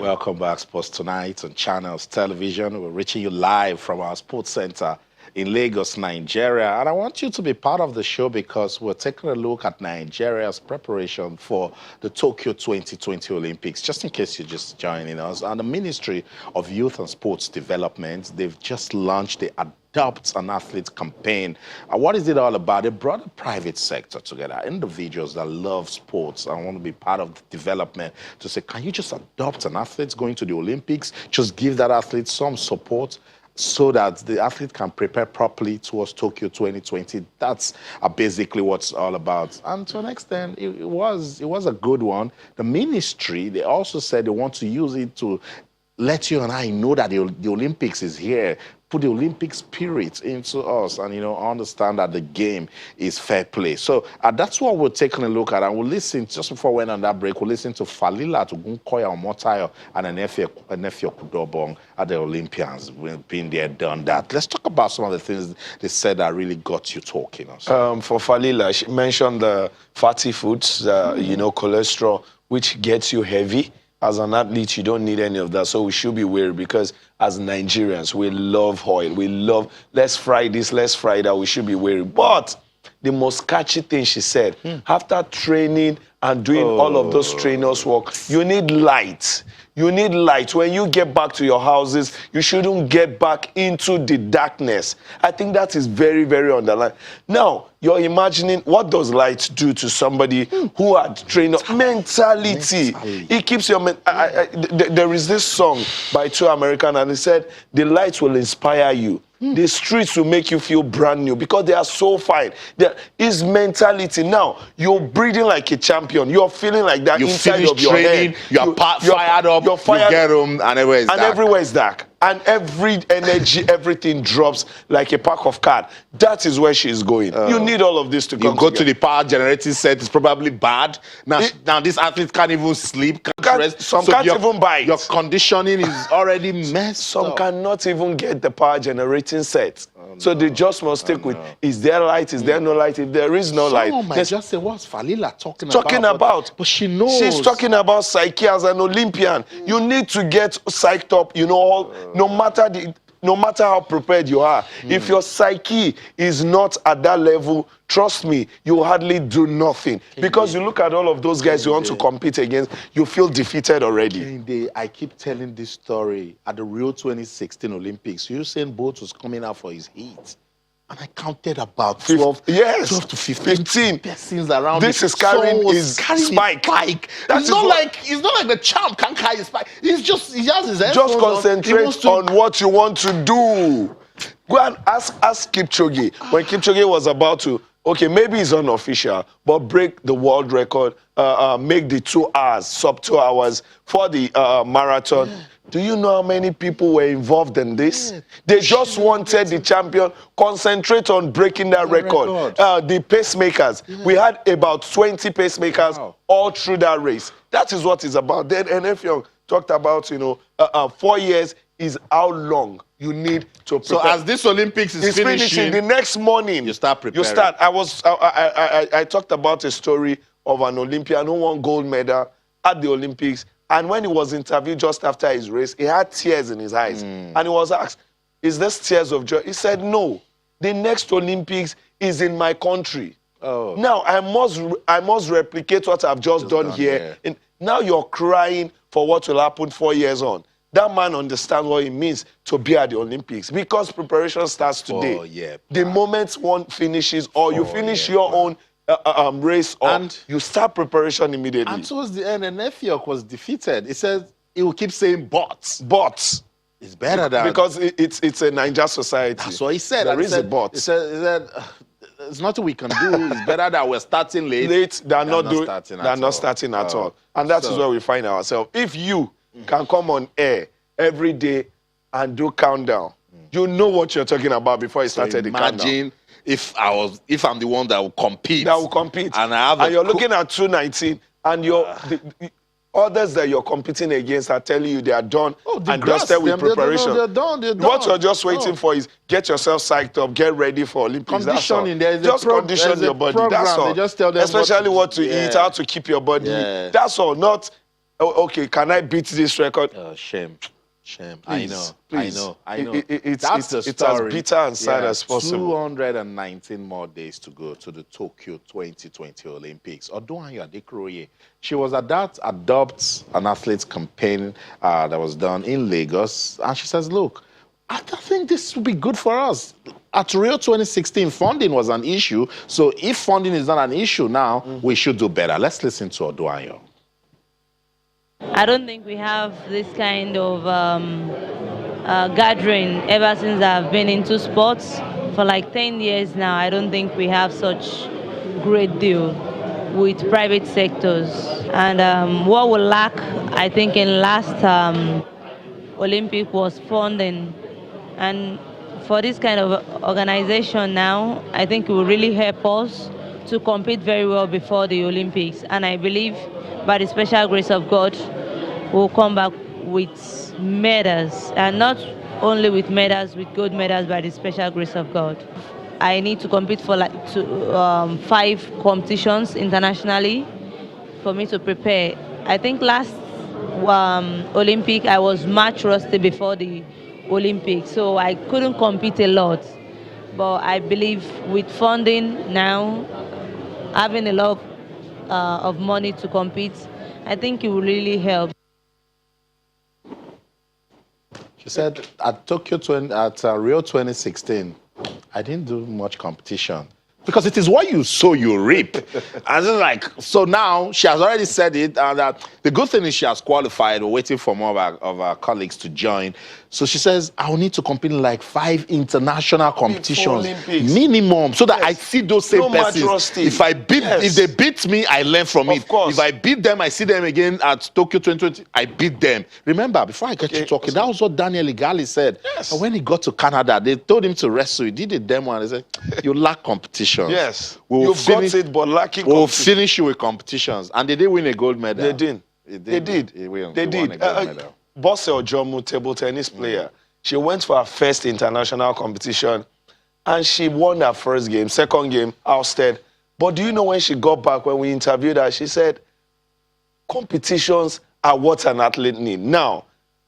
Welcome back, Sports Tonight on Channels Television. We're reaching you live from our sports center in Lagos, Nigeria. And I want you to be part of the show because we're taking a look at Nigeria's preparation for the Tokyo 2020 Olympics, just in case you're just joining us. And the Ministry of Youth and Sports Development, they've just launched the Adopt an Athlete campaign. What is it all about? They brought the private sector together, individuals that love sports and want to be part of the development to say, can you just adopt an athlete going to the Olympics? Just give that athlete some support so that the athlete can prepare properly towards Tokyo 2020. That's basically what it's all about. And to an extent, it was a good one. The ministry, they also said they want to use it to let you and I know that the Olympics is here. Put the Olympic spirit into us and, understand that the game is fair play. So that's what we're taking a look at. And we'll listen, just before we went on that break, we'll listen to Falila Tugunkoya Omotayo and Enefio Kudobong at the Olympians. We've been there, done that. Let's talk about some of the things they said that really got you talking. For Falila, she mentioned the fatty foods, cholesterol, which gets you heavy. As an athlete, you don't need any of that. So we should be wary because as Nigerians, we love oil. We love, let's fry this, let's fry that. We should be wary. But the most catchy thing she said, after training and doing all of those trainers' work, you need light. You need light. When you get back to your houses, you shouldn't get back into the darkness. I think that is very, very underlined. Now, you're imagining what does light do to somebody who had trained mentality. It keeps your there is this song by two Americans, and they said the light will inspire you. The streets will make you feel brand new because they are so fine. There is mentality. Now, you're breathing like a champion. You're feeling like that inside of your head. You're fired up, you get home, and everywhere is dark. And every energy, everything drops like a pack of cards. That is where she's going. You need all of this to come You go to the power generating set, it's probably bad. Now this athlete can't even sleep, can't rest. Some can't even bite. Your conditioning is already messed up. Some cannot even get the power generating set. So they just must stick with, is there light, is there no light? If there is no light. Someone might just say, what's Falila talking about? But she knows. She's talking about psyche as an Olympian. You need to get psyched up, no matter how prepared you are. If your psyche is not at that level, trust me, you hardly do nothing. Because you look at all of those guys you want to compete against, you feel defeated already. I keep telling this story. At the Rio 2016 Olympics, Usain Bolt was coming out for his heat. And I counted about 12 to 15 persons around. This is carrying his spike. It's not like the champ can carry his spike. He has his head. Just concentrate on what you want to do. Go and ask Kipchoge. When Kipchoge was about to, maybe it's unofficial, but break the world record, make the 2 hours, sub 2 hours for the marathon. Do you know how many people were involved in this? They just wanted the champion concentrate on breaking that record. The pacemakers, we had about 20 pacemakers all through that race. That is what it's about. Then Enefio talked about, 4 years is how long you need to prepare. So as this Olympics is finishing, the next morning you start preparing. I talked about a story of an Olympian who won gold medal at the Olympics. And when he was interviewed just after his race, he had tears in his eyes. And he was asked, is this tears of joy? He said, no. The next Olympics is in my country. Now, I must replicate what I've just done here. And now you're crying for what will happen 4 years on. That man understands what it means to be at the Olympics because preparation starts today. The moment one finishes or you finish your own race and you start preparation immediately. And towards the end, Enefio was defeated. He said he will keep saying but. It's better than... Because it's a Niger society. That's what he said. There is a but. He said there's nothing we can do. It's better that we're starting late. They're not starting at all. And that is where we find ourselves. If you can come on air every day and do countdown, you know what you're talking about before you started the countdown. Imagine if I'm the one that will compete. And you're looking at 219 and the others that you're competing against are telling you they are done and dusted with preparation. They're done. What you're just waiting for is get yourself psyched up, get ready for Olympics. Conditioning. Just condition your body. That's all. They just tell them especially what to eat, how to keep your body. That's all. Not oh, okay, can I beat this record? Shame. Shame. Please, I please. know. It's the it's as story. bitter and sad as possible. 219 more days to go to the Tokyo 2020 Olympics. Odunayo Adekroye, she was at that Adopt an Athlete campaign that was done in Lagos. And she says, look, I think this would be good for us. At Rio 2016, funding was an issue. So if funding is not an issue now, we should do better. Let's listen to Odunayo. I don't think we have this kind of gathering ever since I've been into sports for like 10 years now. I don't think we have such great deal with private sectors. And what we lack, I think, in last Olympic was funding. And for this kind of organization now, I think it will really help us to compete very well before the Olympics. And I believe by the special grace of God, we'll come back with medals, and not only with medals, with gold medals by the special grace of God. I need to compete for like 5 competitions internationally for me to prepare. I think last Olympic I was much rusty before the Olympics, so I couldn't compete a lot. But I believe with funding now, having a lot of money to compete, I think it will really help. She said at Rio 2016, I didn't do much competition. Because it is what you sow, you reap. And it's like, so now she has already said it, and the good thing is she has qualified. We're waiting for more of our colleagues to join. So she says, I will need to compete in like 5 international competitions minimum, so that I see those same persons. If they beat me, I learn from it. If I beat them, I see them again at Tokyo 2020, I beat them. Remember, before I get you talking, that was what Daniel Igali said. And when he got to Canada, they told him to wrestle. He did a demo and they said, you lack competition. Yes, you've got it, but lacking we'll finish you with competitions. And they did win a gold medal. They did. They did. Won a gold medal. Bose Ojomu, table tennis player, she went for her first international competition, and she won her first game. Second game, ousted. But do you know when she got back, when we interviewed her, she said, competitions are what an athlete needs. Now,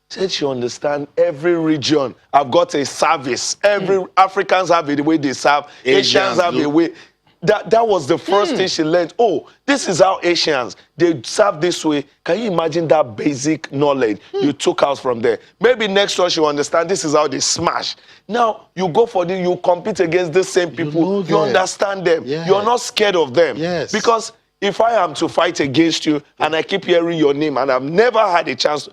said she understands every region. I've got a service. Every Africans have the way they serve. Asians have a way. That was the first thing she learned. Oh, this is how Asians, they serve this way. Can you imagine that basic knowledge you took out from there? Maybe next one she'll understand this is how they smash. Now, you go for this, you compete against the same people. You understand them. Yeah. You're not scared of them. Yes. Because if I am to fight against you and I keep hearing your name and I've never had a chance,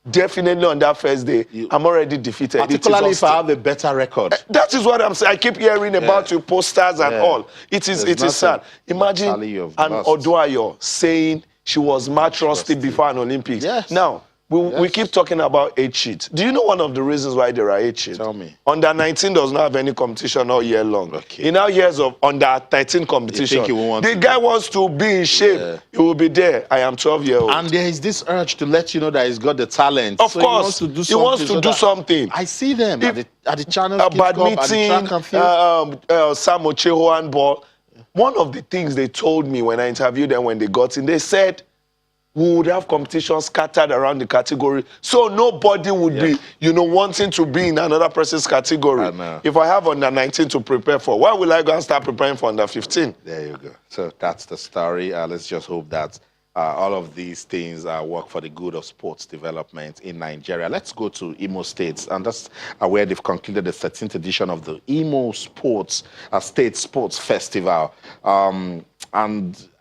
definitely on that first day, I'm already defeated. Particularly if I have a better record. That is what I'm saying. I keep hearing about your posters and all. It is sad. Imagine an Odunayo saying she was much rusty before an Olympics. Yes. Now, we keep talking about age cheats. Do you know one of the reasons why there are age cheats? Tell me. Under 19 does not have any competition all year long. Okay. In our years of under 13 competition, the guy wants to be in shape. Yeah. He will be there. I am 12 years old. And there is this urge to let you know that he's got the talent. Of course. He wants to do something. I see them at the channel. Badminton, Sam Ocheho Handball. One of the things they told me when I interviewed them when they got in, they said, we would have competition scattered around the category, so nobody would be, wanting to be in another person's category. If I have under 19 to prepare for, why will I go and start preparing for under 15? There you go. So that's the story. Let's just hope that all of these things work for the good of sports development in Nigeria. Let's go to Imo State, and that's where they've concluded the 13th edition of the Imo State Sports Festival. And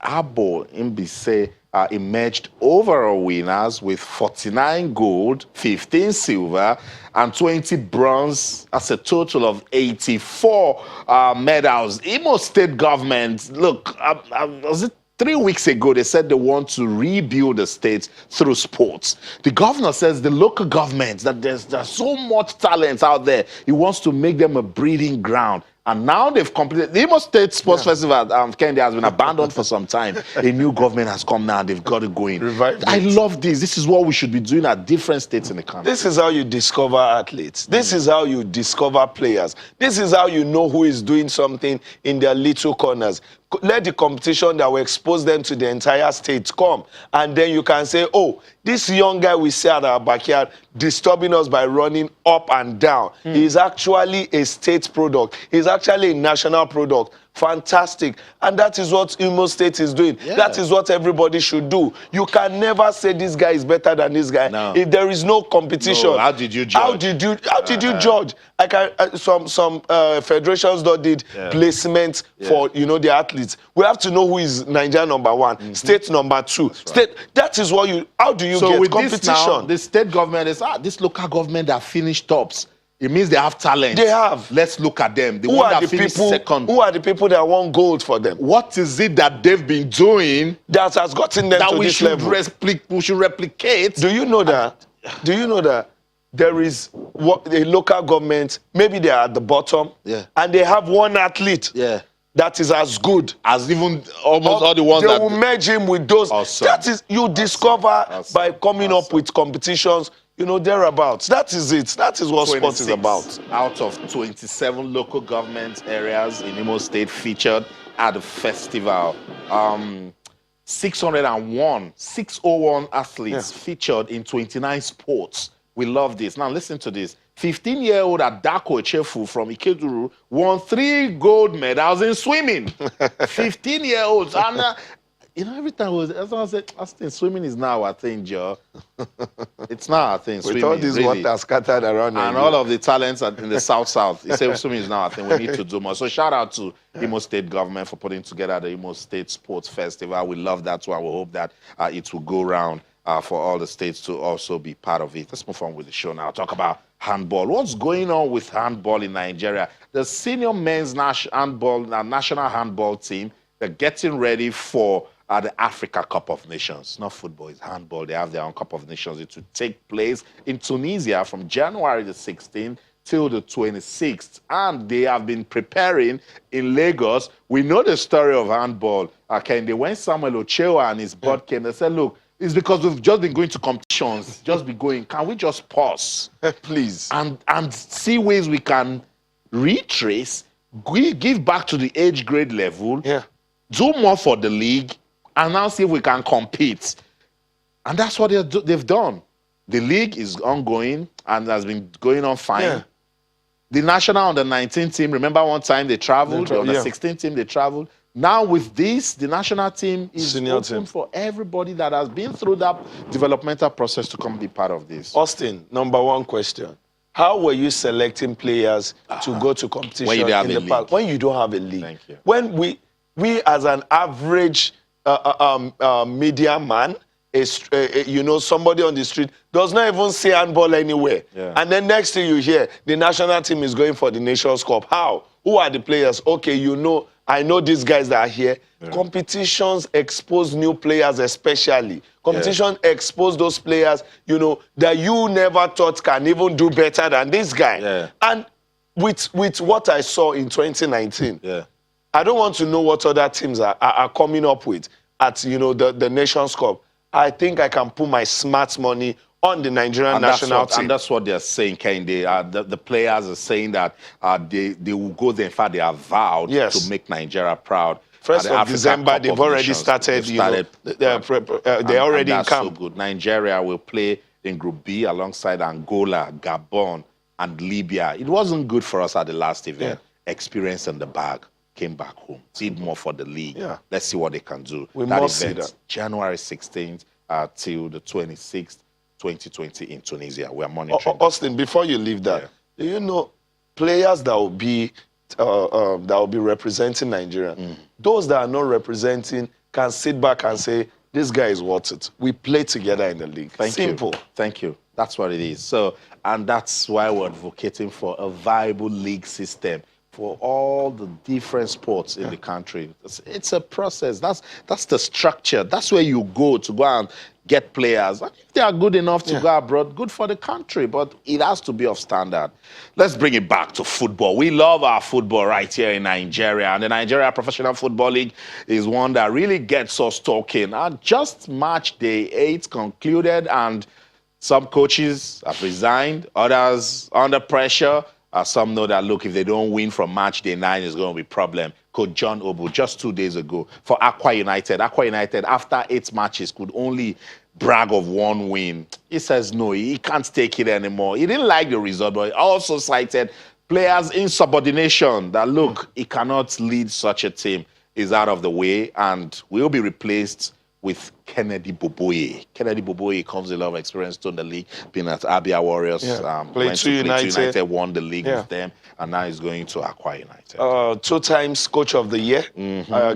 Abo Mbise emerged overall winners with 49 gold, 15 silver, and 20 bronze. That's a total of 84 medals. Imo State government, look, was it 3 weeks ago, they said they want to rebuild the state through sports. The governor says the local government, that there's so much talent out there, he wants to make them a breeding ground. And now they've completed. The Imo State Sports Festival, Kennedy, has been abandoned for some time. A new government has come now. They've got it going. I love this. This is what we should be doing at different states in the country. This is how you discover athletes. This is how you discover players. This is how you know who is doing something in their little corners. let the competition that will expose them to the entire state come. And then you can say, oh, this young guy we see at our backyard disturbing us by running up and down. He's actually a state product. He's actually a national product. Fantastic. And that is what Imo State is doing. Yeah. That is what everybody should do. You can never say this guy is better than this guy. No. If there is no competition. No, how did you judge? How did you judge? I can some federations that did placement for the athletes. We have to know who is Nigeria number 1, state number 2. State. That is what you. How do you get with competition? This now, the state government is this local government that finished tops. It means they have talent. They have. Let's look at them. Who are the people? Second. Who are the people that want gold for them? What is it that they've been doing that has gotten them that to we this should level? we should replicate? Do you know that? Do you know that there is a local government? Maybe they are at the bottom, and they have one athlete. That is as good as even almost all the ones they that will merge him with those. Awesome. That is you discover by coming up with competitions, thereabouts. That is it. That is what sport is about. Out of 27 local government areas in Imo State featured at the festival, 601 athletes featured in 29 sports. We love this. Now listen to this. 15-year-old Adako Echefu from Ikeduru won 3 gold medals in swimming. 15-year-olds. And, every time I said, Austin, swimming is now our thing, Joe. It's now our thing, swimming. With all this really. water scattered around. And all of the talents in the South. He said swimming is now our thing. We need to do more. So shout out to Imo State government for putting together the Imo State Sports Festival. We love that too, and we hope that it will go round for all the states to also be part of it. Let's move on with the show now. Talk about handball. What's going on with handball in Nigeria? The senior men's national handball team, they're getting ready for the Africa Cup of Nations. Not football, it's handball. They have their own Cup of Nations. It will take place in Tunisia from January the 16th till the 26th. And they have been preparing in Lagos. We know the story of handball. They went Samuel Ochewa and his board came. They said, look, it's because we've just been going to competitions, just be going. Can we just pause, please, and see ways we can retrace, give back to the age grade level, do more for the league, and now see if we can compete. And that's what they've done. The league is ongoing and has been going on fine. The national under-19 team, remember one time they traveled, the under-16 team, they traveled. Now with this, the national team is open for everybody that has been through that developmental process to come be part of this. Austin, number 1 question. How were you selecting players to go to competition in the past when you don't have a league? Thank you. When we as an average media man, somebody on the street does not even see handball anywhere. And then next thing you hear, the national team is going for the Nations Cup. How? Who are the players? Okay, I know these guys that are here. Competitions expose new players especially. Competition expose those players, that you never thought can even do better than this guy. And with what I saw in 2019, I don't want to know what other teams are coming up with at, the Nations Cup. I think I can put my smart money on the Nigerian national team. And that's what they're saying, the players are saying that they will go there. In fact, they are vowed to make Nigeria proud. 1st of December, they've already started. They're already in camp. So good. Nigeria will play in Group B alongside Angola, Gabon, and Libya. It wasn't good for us at the last event. Experience in the bag. Came back home. Did more for the league. Let's see what they can do. We must see that. January 16th till the 26th. 2020 in Tunisia. We are monitoring. Austin, before you leave that, do you know players that will be representing Nigeria? Those that are not representing can sit back and say, this guy is worth it. We play together in the league. Simple. Thank you. That's what it is. So, and that's why we're advocating for a viable league system for all the different sports in the country. It's a process. That's the structure. That's where you go and get players. And if they are good enough to go abroad, good for the country, but it has to be of standard. Let's bring it back to football. We love our football right here in Nigeria, and the Nigeria Professional Football League is one that really gets us talking. Just match day 8 concluded, and some coaches have resigned, others under pressure Some know that, look, if they don't win from match day 9, it's going to be a problem. Coach John Obu, just 2 days ago, for Aqua United, after 8 matches, could only brag of 1 win. He says, no, he can't take it anymore. He didn't like the result, but he also cited players' insubordination, that, look, he cannot lead such a team. Is out of the way and will be replaced with Kennedy Boboye. Kennedy Boboye comes with a lot of experience to the league, been at Abia Warriors, played to United, won the league with them, and now he's going to Aqua United. 2 times coach of the year,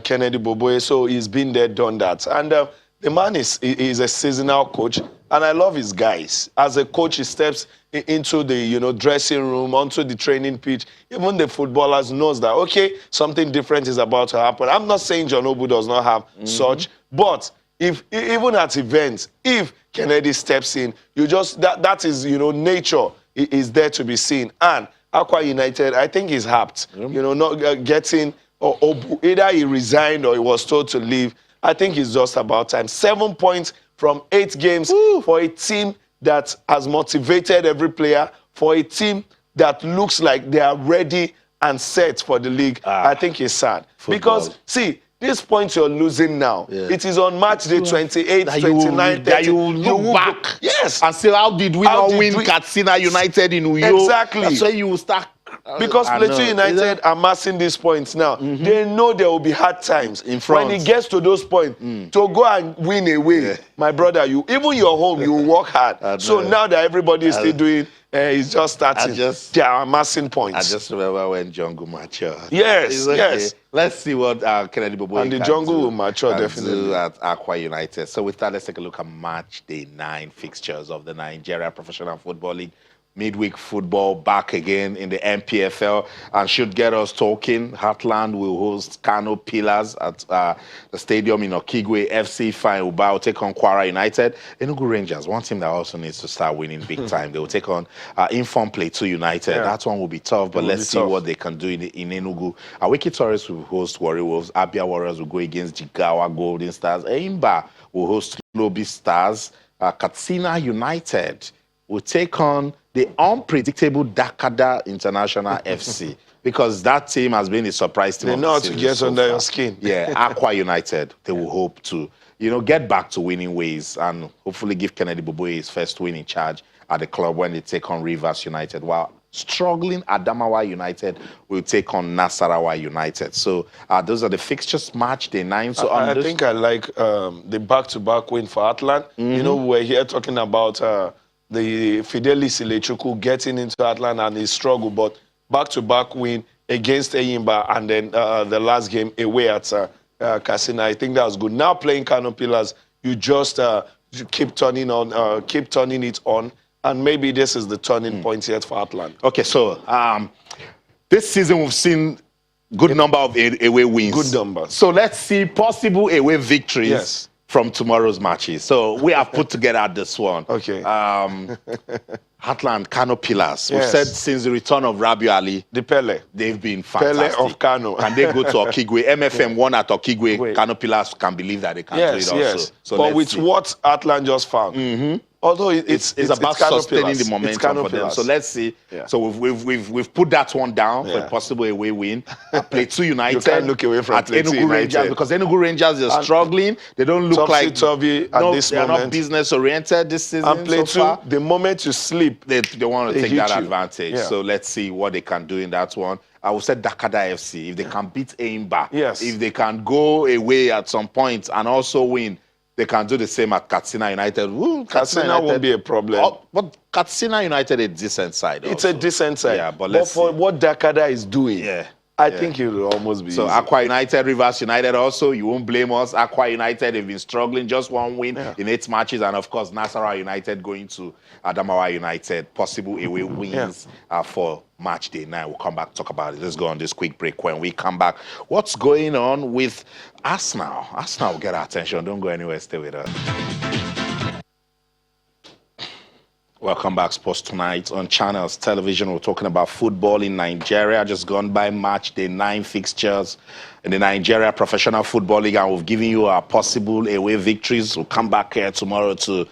Kennedy Boboye. So he's been there, done that. And the man is a seasonal coach, and I love his guys. As a coach, he steps into the dressing room, onto the training pitch. Even the footballers knows that, okay, something different is about to happen. I'm not saying John Obu does not have such, but if even at events, if Kennedy steps in, you just that is nature is there to be seen. And Aqua United, I think, is apt. Not getting Obu, either he resigned or he was told to leave. I think it's just about time. 7 points from 8 games for a team that has motivated every player, for a team that looks like they are ready and set for the league. I think it's sad. Football. Because, see, these points you're losing now, it is on match day 28, 29, 30. You look back. Yes. And say, how did we not win Katsina United in Uyo? Exactly. That's why you will start. Because Plateau United are amassing these points now. They know there will be hard times. In front. When it gets to those points, to go and win away, my brother, even your home, you work hard. So now that everybody is still doing, it's just starting. They are amassing points. I just remember when Jungle matured. Yes, okay. yes. Let's see what Kennedy Boboye and the Jungle will mature definitely at Aqua United. So with that, let's take a look at match day 9 fixtures of the Nigeria Professional Football League. Midweek football back again in the MPFL and should get us talking. Heartland will host Kano Pillars at the stadium in Okigwe. FC Fine Uba will take on Kwara United. Enugu Rangers, one team that also needs to start winning big time. They will take on Inform Plateau United. That one will be tough, but let's see what they can do in Enugu. Wiki Torres will host Warri Wolves. Abia Warriors will go against Jigawa Golden Stars. Eimba will host Lobby Stars. Katsina United will take on the unpredictable Dakada International FC, because that team has been a surprise team. They know how to get under your skin. Yeah, Aqua United, they will hope to, get back to winning ways and hopefully give Kennedy Boboye his first win in charge at the club when they take on Rivers United, while struggling Adamawa United will take on Nasarawa United. So those are the fixtures, match day 9. So I think I like the back-to-back win for Atlant. We're here talking about the Fidelis Ilechukwu getting into Atlanta and his struggle, but back-to-back win against Eyimba and then the last game away at Katsina. I think that was good. Now playing Kano Pillars, you just keep turning it on, and maybe this is the turning point yet for Atlanta. Okay, so this season we've seen good number of away wins. Good number. So let's see possible away victories from tomorrow's matches. So we have put together this one. Okay. Heartland, Kano Pillars. We've said since the return of Rabiu Ali, the Pele, they've been fantastic. Pele of Kano. Can they go to Okigwe? MFM won at Okigwe. Kano Pillars can believe that they can do it also. Yes. So but with what Heartland just found, although it's about sustaining the momentum for them. So let's see. Yeah. So we've put that one down for a possible away win. Plateau United. You can't look away from Plateau United. Rangers, because Enugu Rangers are struggling. They don't look like they're not business oriented this season. And Plateau, so far, the moment you sleep, they want to take that advantage. Yeah. So let's see what they can do in that one. I would say Dakada FC, if they can beat Eimba, if they can go away at some point and also win, they can do the same at Katsina United. Katsina won't be a problem. But Katsina United is a decent side. It's a decent side. Yeah, but for what Dakada is doing, I think it will almost be so easy. Aqua United, Rivers United also, you won't blame us. Aqua United have been struggling, just 1 win in 8 matches. And of course, Nasarawa United going to Adamawa United, possible away wins for match day 9. We'll come back, talk about it. Let's go on this quick break. When we come back, what's going on with Arsenal? Arsenal will get our attention. Don't go anywhere, stay with us. Welcome back, Sports Tonight on Channels Television. We're talking about football in Nigeria. Just gone by match day 9 fixtures in the Nigeria Professional Football League, and we've given you our possible away victories. We'll come back here tomorrow to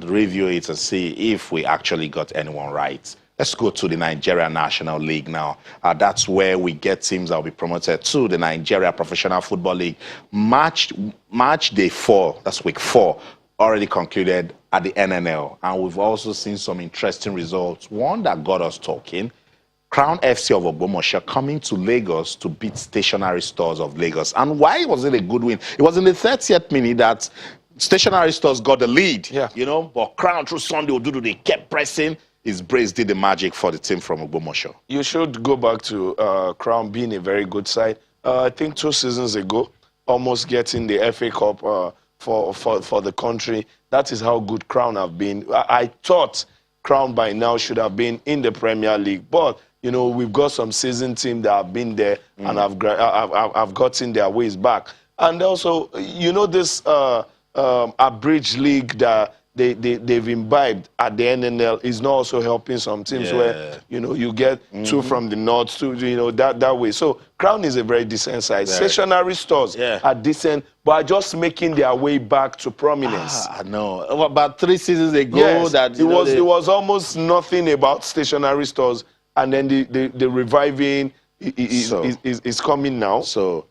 review it and see if we actually got anyone right. Let's go to the Nigeria National League now. That's where we get teams that will be promoted to the Nigeria Professional Football League. Match day 4, that's week 4, already concluded at the NNL. And we've also seen some interesting results. One that got us talking, Crown FC of Ogbomoso coming to Lagos to beat Stationary Stores of Lagos. And why was it a good win? It was in the 30th minute that Stationary Stores got the lead, but Crown through Sunday Odudu, they kept pressing. His brace did the magic for the team from Ogbomoso. You should go back to Crown being a very good side. I think 2 seasons ago, almost getting the FA Cup for the country. That is how good Crown have been. I thought Crown by now should have been in the Premier League, but you know, we've got some seasoned team that have been there and have gotten their ways back. And also, you know, this abridged league that they've imbibed at the NNL is not also helping some teams where, you know, you get 2 from the north, 2, you know, that way. So Crown is a very decent side. Stationary Stores are decent, but are just making their way back to prominence. I know. About 3 seasons ago, it was almost nothing about Stationary Stores. And then the reviving is coming now. So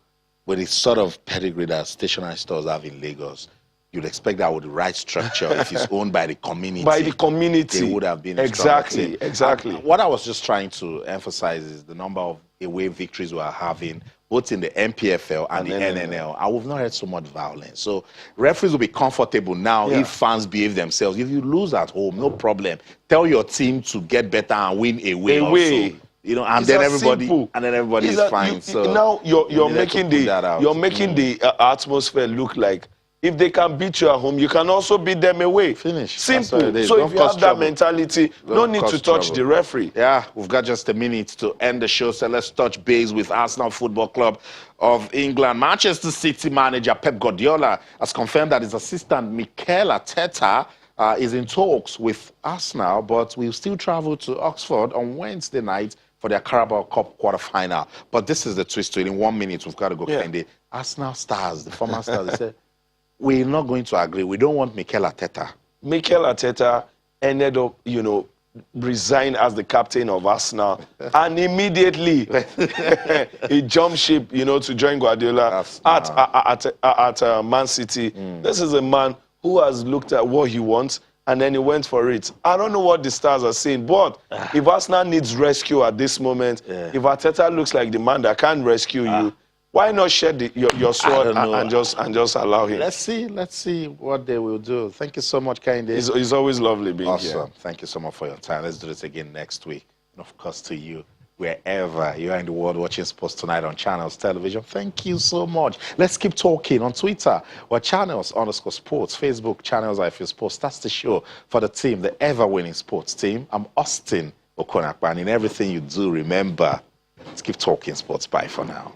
with the sort of pedigree that Stationary Stores have in Lagos, you'd expect that with the right structure, if it's owned by the community. By the community. They would have been exactly. And what I was just trying to emphasize is the number of away victories we are having, both in the MPFL and the NNL. And we've not had so much violence. So referees will be comfortable now if fans behave themselves. If you lose at home, no problem. Tell your team to get better and win away. Also. You know, and then everybody is fine. So now you're making the atmosphere look like if they can beat you at home, you can also beat them away. Finish. Simple. So if you have that mentality, no need to touch the referee. Yeah, we've got just a minute to end the show, so let's touch base with Arsenal Football Club of England. Manchester City manager Pep Guardiola has confirmed that his assistant Mikel Arteta is in talks with Arsenal, but will still travel to Oxford on Wednesday night for their Carabao Cup quarter-final. But this is the twist to it. In 1 minute, we've got to go find the Arsenal stars, the former stars. They said, we're not going to agree. We don't want Mikel Arteta. Mikel Arteta ended up, you know, resign as the captain of Arsenal, and immediately he jumped ship, you know, to join Guardiola at Man City. This is a man who has looked at what he wants, and then he went for it. I don't know what the stars are saying, but if Arsenal needs rescue at this moment, if Arteta looks like the man that can rescue you, why not shed your sword and just allow him? Let's see what they will do. Thank you so much, Kehinde. It's always lovely being here. Awesome. Thank you so much for your time. Let's do this again next week. And of course to you, wherever you are in the world watching Sports Tonight on Channels Television. Thank you so much. Let's keep talking on Twitter or Channels_Sports, Facebook, Channels IFU Sports. That's the show for the team, the ever-winning sports team. I'm Austin Okonakpa, and in everything you do, remember, let's keep talking sports. Bye for now.